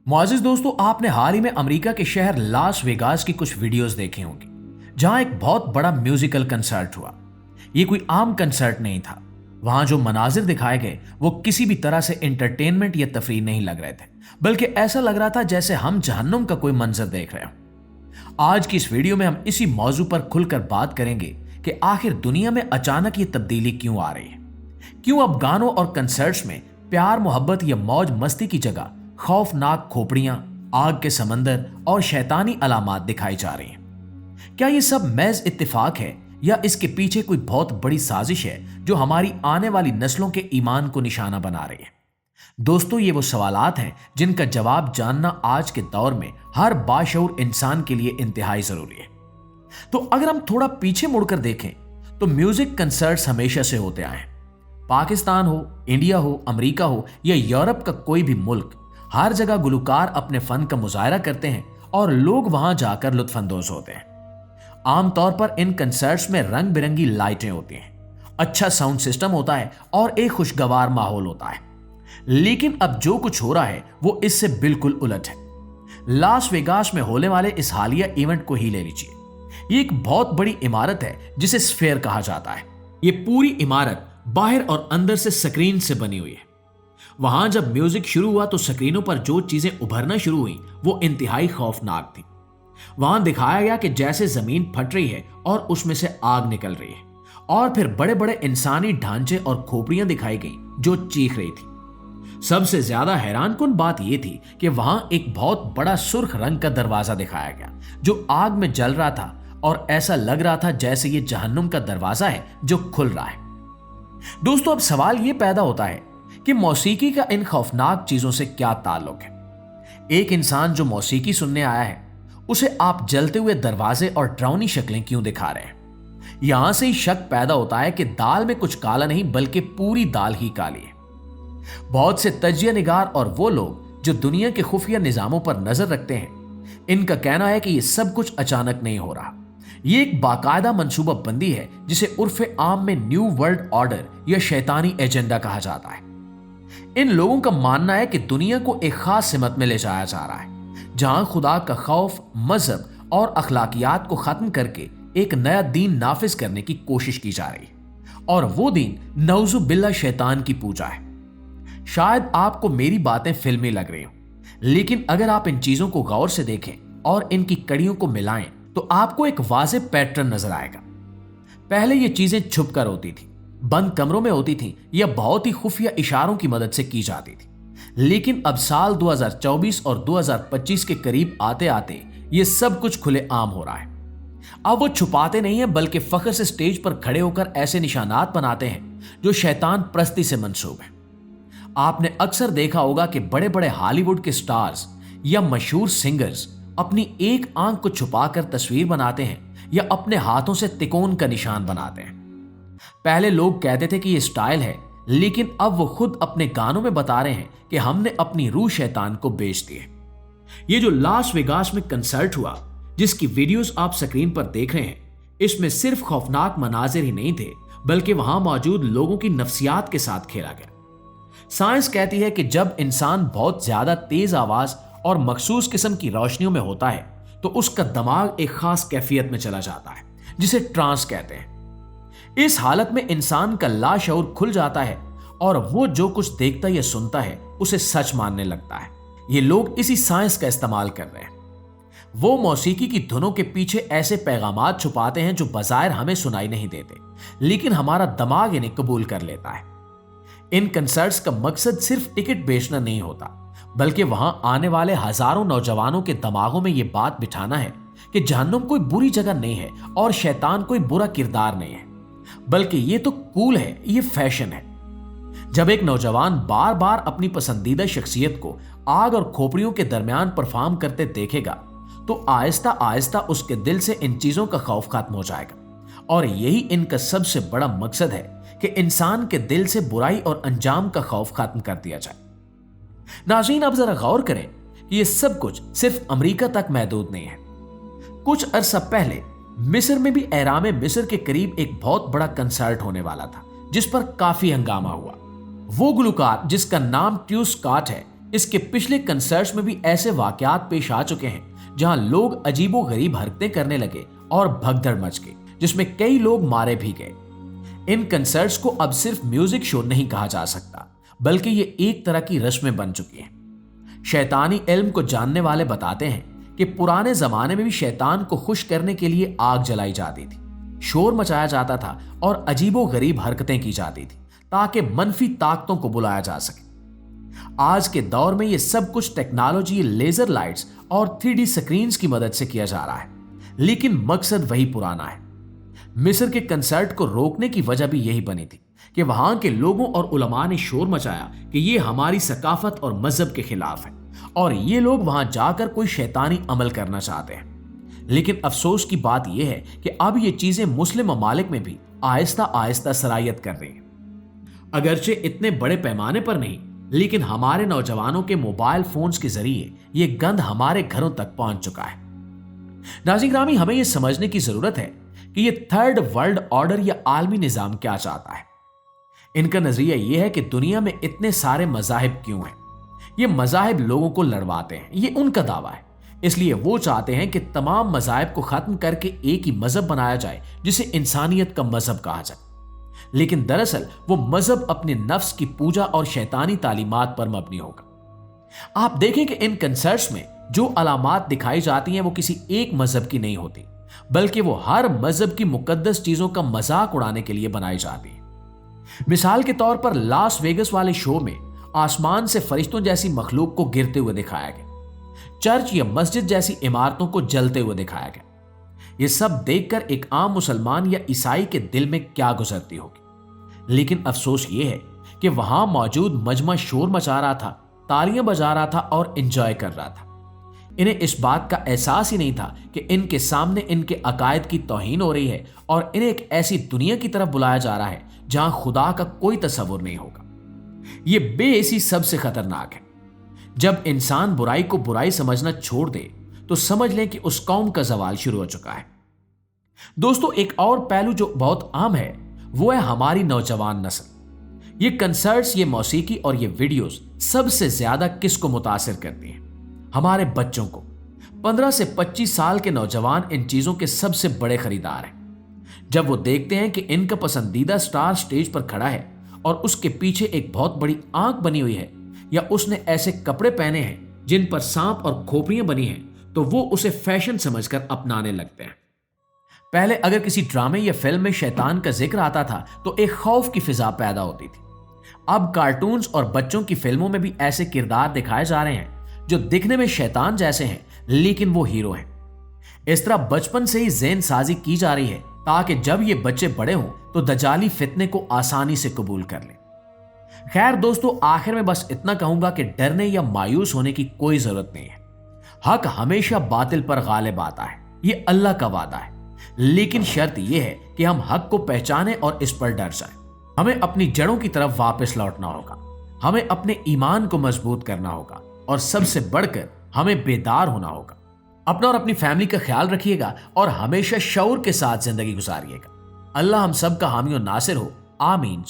मुआजिज दोस्तों, आपने हाल ही में अमेरिका के शहर लास वेगास की कुछ वीडियोस देखे होंगे जहां एक बहुत बड़ा म्यूजिकल कंसर्ट हुआ। ये कोई आम कंसर्ट नहीं था। वहां जो मनाजिर दिखाए गए वो किसी भी तरह से एंटरटेनमेंट या तफरीह नहीं लग रहे थे, बल्कि ऐसा लग रहा था जैसे हम जहन्नुम का कोई मंजर देख रहे हो। आज की इस वीडियो में हम इसी मौजू पर खुलकर बात करेंगे कि आखिर दुनिया में अचानक ये तब्दीली क्यों आ रही है। क्यों अब गानों और कंसर्ट्स में प्यार मोहब्बत या मौज मस्ती की जगह खौफनाक खोपड़ियां, आग के समंदर और शैतानी अलामात दिखाई जा रही हैं। क्या ये सब महज इत्तेफाक है या इसके पीछे कोई बहुत बड़ी साजिश है जो हमारी आने वाली नस्लों के ईमान को निशाना बना रही है? दोस्तों, ये वो सवालात हैं जिनका जवाब जानना आज के दौर में हर बाशऊर इंसान के लिए इंतहाई जरूरी है। तो अगर हम थोड़ा पीछे मुड़कर देखें तो म्यूजिक कंसर्ट्स हमेशा से होते आए हैं। पाकिस्तान हो, इंडिया हो, अमेरिका हो या यूरोप का कोई भी मुल्क, हर जगह गुलकार अपने फन का मुजाहरा करते हैं और लोग वहां जाकर लुत्फानंदोज होते हैं। आमतौर पर इन कंसर्ट्स में रंग बिरंगी लाइटें होती हैं, अच्छा साउंड सिस्टम होता है और एक खुशगवार माहौल होता है। लेकिन अब जो कुछ हो रहा है वो इससे बिल्कुल उलट है। लास वेगास में होने वाले इस हालिया इवेंट को ही ले लीजिए। ये एक बहुत बड़ी इमारत है जिसे स्फेयर कहा जाता है। ये पूरी इमारत बाहर और अंदर से स्क्रीन से बनी हुई है। वहां जब म्यूजिक शुरू हुआ तो स्क्रीनों पर जो चीजें उभरना शुरू हुई वो इंतहाई खौफनाक थी। वहां दिखाया गया कि जैसे जमीन फट रही है और उसमें से आग निकल रही है, और फिर बड़े बड़े इंसानी ढांचे और खोपड़ियां दिखाई गई जो चीख रही थी। सबसे ज्यादा हैरानकुन बात यह थी कि वहां एक बहुत बड़ा सुर्ख रंग का दरवाजा दिखाया गया जो आग में जल रहा था, और ऐसा लग रहा था जैसे ये जहन्नुम का दरवाजा है जो खुल रहा है। दोस्तों, अब सवाल यह पैदा होता है कि मौसीकी का इन खौफनाक चीजों से क्या ताल्लुक है। एक इंसान जो मौसीकी सुनने आया है उसे आप जलते हुए दरवाजे और डरावनी शक्लें क्यों दिखा रहे हैं? यहां से ही शक पैदा होता है कि दाल में कुछ काला नहीं बल्कि पूरी दाल ही काली है। बहुत से तजिया निगार और वो लोग जो दुनिया के खुफिया निजामों पर नजर रखते हैं, इनका कहना है कि यह सब कुछ अचानक नहीं हो रहा। ये एक बाकायदा मंसूबा बंदी है जिसे उर्फे आम में न्यू वर्ल्ड ऑर्डर या शैतानी एजेंडा कहा जाता है। इन लोगों का मानना है कि दुनिया को एक खास सिमत में ले जाया जा रहा है जहां खुदा का खौफ, मजहब और अखलाकियात को खत्म करके एक नया दीन नाफिज करने की कोशिश की जा रही है, और वो दीन नौजु बिल्ला शैतान की पूजा है। शायद आपको मेरी बातें फिल्मी लग रही हो, लेकिन अगर आप इन चीजों को गौर से देखें और इनकी कड़ियों को मिलाएं तो आपको एक वाज़ेह पैटर्न नजर आएगा। पहले ये चीजें छुप कर होती थी, बंद कमरों में होती थी या बहुत ही खुफिया इशारों की मदद से की जाती थी। लेकिन अब साल 2024 और 2025 के करीब आते आते ये सब कुछ खुले आम हो रहा है। अब वो छुपाते नहीं है बल्कि फख्र से स्टेज पर खड़े होकर ऐसे निशानात बनाते हैं जो शैतान प्रस्ती से मंसूब है। आपने अक्सर देखा होगा कि बड़े बड़े हॉलीवुड के स्टार्स या मशहूर सिंगर्स अपनी एक आंख को छुपाकर तस्वीर बनाते हैं या अपने हाथों से तिकोन का निशान बनाते हैं। पहले लोग कहते थे कि ये स्टाइल है, लेकिन अब वो खुद अपने गानों में बता रहे हैं कि हमने अपनी रूह शैतान को बेच दी है। ये जो लास वेगास में कंसर्ट हुआ जिसकी वीडियोस आप स्क्रीन पर देख रहे हैं, इसमें सिर्फ खौफनाक मनाजिर ही नहीं थे बल्कि वहां मौजूद लोगों की नफ्सियात के साथ खेला गया। साइंस कहती है कि जब इंसान बहुत ज्यादा तेज आवाज और मखसूस किस्म की रोशनियों में होता है तो उसका दिमाग एक खास कैफियत में चला जाता है जिसे ट्रांस कहते हैं। इस हालत में इंसान का लाशऊर खुल जाता है और वो जो कुछ देखता या सुनता है उसे सच मानने लगता है। ये लोग इसी साइंस का इस्तेमाल कर रहे हैं। वो मौसीकी की धुनों के पीछे ऐसे पैगामात छुपाते हैं जो बाज़ाहिर हमें सुनाई नहीं देते, लेकिन हमारा दिमाग इन्हें कबूल कर लेता है। इन कंसर्ट्स का मकसद सिर्फ टिकट बेचना नहीं होता, बल्कि वहां आने वाले हजारों नौजवानों के दिमागों में यह बात बिठाना है कि जहन्नुम कोई बुरी जगह नहीं है और शैतान कोई बुरा किरदार नहीं है, बल्कि ये तो कूल है, ये फैशन है। जब एक नौजवान बार बार अपनी पसंदीदा शख्सियत को आग और खोपड़ियों के दरमियान परफॉर्म करते देखेगा तो आहिस्ता आहिस्ता उसके दिल से इन चीजों का खौफ खत्म हो जाएगा, और यही इनका सबसे बड़ा मकसद है कि इंसान के दिल से बुराई और अंजाम का खौफ खत्म कर दिया जाए। नाज़रीन, अब जरा गौर करें कि यह सब कुछ सिर्फ अमेरिका तक महदूद नहीं है। कुछ अरसा पहले मिस्र में भी एहराम मिस्र के करीब एक बहुत बड़ा कंसर्ट होने वाला था जिस पर काफी हंगामा हुआ। वो गुलकार जिसका नाम ट्यूस स्कॉट है, इसके पिछले कंसर्ट्स में भी ऐसे वाकयात पेश आ चुके हैं जहां लोग अजीबो गरीब हरकतें करने लगे और भगदड़ मच गई, जिसमें कई लोग मारे भी गए। इन कंसर्ट्स को अब सिर्फ म्यूजिक शो नहीं कहा जा सकता, बल्कि ये एक तरह की रस्में बन चुकी हैं। शैतानी इल्म को जानने वाले बताते हैं कि पुराने जमाने में भी शैतान को खुश करने के लिए आग जलाई जाती थी, शोर मचाया जाता था और अजीबो गरीब हरकतें की जाती थी ताकि मनफी ताकतों को बुलाया जा सके। आज के दौर में ये सब कुछ टेक्नोलॉजी, लेजर लाइट्स और 3D स्क्रीन्स की मदद से किया जा रहा है, लेकिन मकसद वही पुराना है। मिस्र के कंसर्ट को रोकने की वजह भी यही बनी थी कि वहां के लोगों और उलमा ने शोर मचाया कि ये हमारी सकाफत और मजहब के खिलाफ है और ये लोग वहां जाकर कोई शैतानी अमल करना चाहते हैं। लेकिन अफसोस की बात यह है कि अब ये चीजें मुस्लिम ममालिक में भी आहिस्ता आहिस्ता सरायत कर रही हैं। अगरचे इतने बड़े पैमाने पर नहीं, लेकिन हमारे नौजवानों के मोबाइल फोन्स के जरिए ये गंद हमारे घरों तक पहुंच चुका है। नाज़रीन ग्रामी, हमें यह समझने की जरूरत है कि ये थर्ड वर्ल्ड ऑर्डर या आलमी निजाम क्या चाहता है। इनका नजरिया यह है कि दुनिया में इतने सारे मजाहिब क्यों हैं। ये मजाहिब लोगों को लड़वाते हैं, ये उनका दावा है। इसलिए वो चाहते हैं कि तमाम मजाहिब को खत्म करके एक ही मजहब बनाया जाए जिसे इंसानियत का मजहब कहा जाए। लेकिन दरअसल वो मजहब अपने नफ्स की पूजा और शैतानी तालीमात पर मबनी होगा। आप देखें कि इन कंसर्ट्स में जो अलामात दिखाई जाती हैं वो किसी एक मजहब की नहीं होती, बल्कि वो हर मजहब की मुकद्दस चीजों का मजाक उड़ाने के लिए बनाई जाती है। मिसाल के तौर पर लास वेगस वाले शो में आसमान से फरिश्तों जैसी मखलूक को गिरते हुए दिखाया गया, चर्च या मस्जिद जैसी इमारतों को जलते हुए दिखाया गया। ये सब देखकर एक आम मुसलमान या ईसाई के दिल में क्या गुजरती होगी। लेकिन अफसोस ये है कि वहां मौजूद मजमा शोर मचा रहा था, तालियां बजा रहा था और एंजॉय कर रहा था। इन्हें इस बात का एहसास ही नहीं था कि इनके सामने इनके अकायद की तौहीन हो रही है और इन्हें एक ऐसी दुनिया की तरफ बुलाया जा रहा है जहां खुदा का कोई तस्वुर नहीं होगा। यह बेइसी सबसे खतरनाक है। जब इंसान बुराई को बुराई समझना छोड़ दे तो समझ लें कि उस कौम का जवाल शुरू हो चुका है। दोस्तों, एक और पहलू जो बहुत आम है वो है हमारी नौजवान नस्ल। ये कंसर्ट्स, ये मौसीकी और ये वीडियोस सबसे ज्यादा किसको मुतासिर करती हैं? हमारे बच्चों को। 15 से 25 साल के नौजवान इन चीजों के सबसे बड़े खरीदार हैं। जब वो देखते हैं कि इनका पसंदीदा स्टार स्टेज पर खड़ा है और उसके पीछे एक बहुत बड़ी आंख बनी हुई है या उसने ऐसे कपड़े पहने हैं जिन पर सांप और खोपड़ियां बनी हैं, तो वो उसे फैशन समझकर अपनाने लगते हैं। पहले अगर किसी ड्रामे या फिल्म में शैतान का जिक्र आता था तो एक खौफ की फिजा पैदा होती थी। अब कार्टून्स और बच्चों की फिल्मों में भी ऐसे किरदार दिखाए जा रहे हैं जो दिखने में शैतान जैसे हैं, लेकिन वो हीरो हैं। इस तरह बचपन से ही ज़हन साजी की जा रही है ताकि जब ये बच्चे बड़े हों तो दजाली फितने को आसानी से कबूल कर लें। खैर दोस्तों, आखिर में बस इतना कहूंगा कि डरने या मायूस होने की कोई जरूरत नहीं है। हक हमेशा बातिल पर गालिब आता है, ये अल्लाह का वादा है। लेकिन शर्त यह है कि हम हक को पहचानें और इस पर डर जाएं। हमें अपनी जड़ों की तरफ वापस लौटना होगा, हमें अपने ईमान को मजबूत करना होगा और सबसे बढ़कर हमें बेदार होना होगा। अपना और अपनी फैमिली का ख्याल रखिएगा और हमेशा शऊर के साथ जिंदगी गुजारिएगा। अल्लाह हम सब का हामी और नासिर हो। आमीन।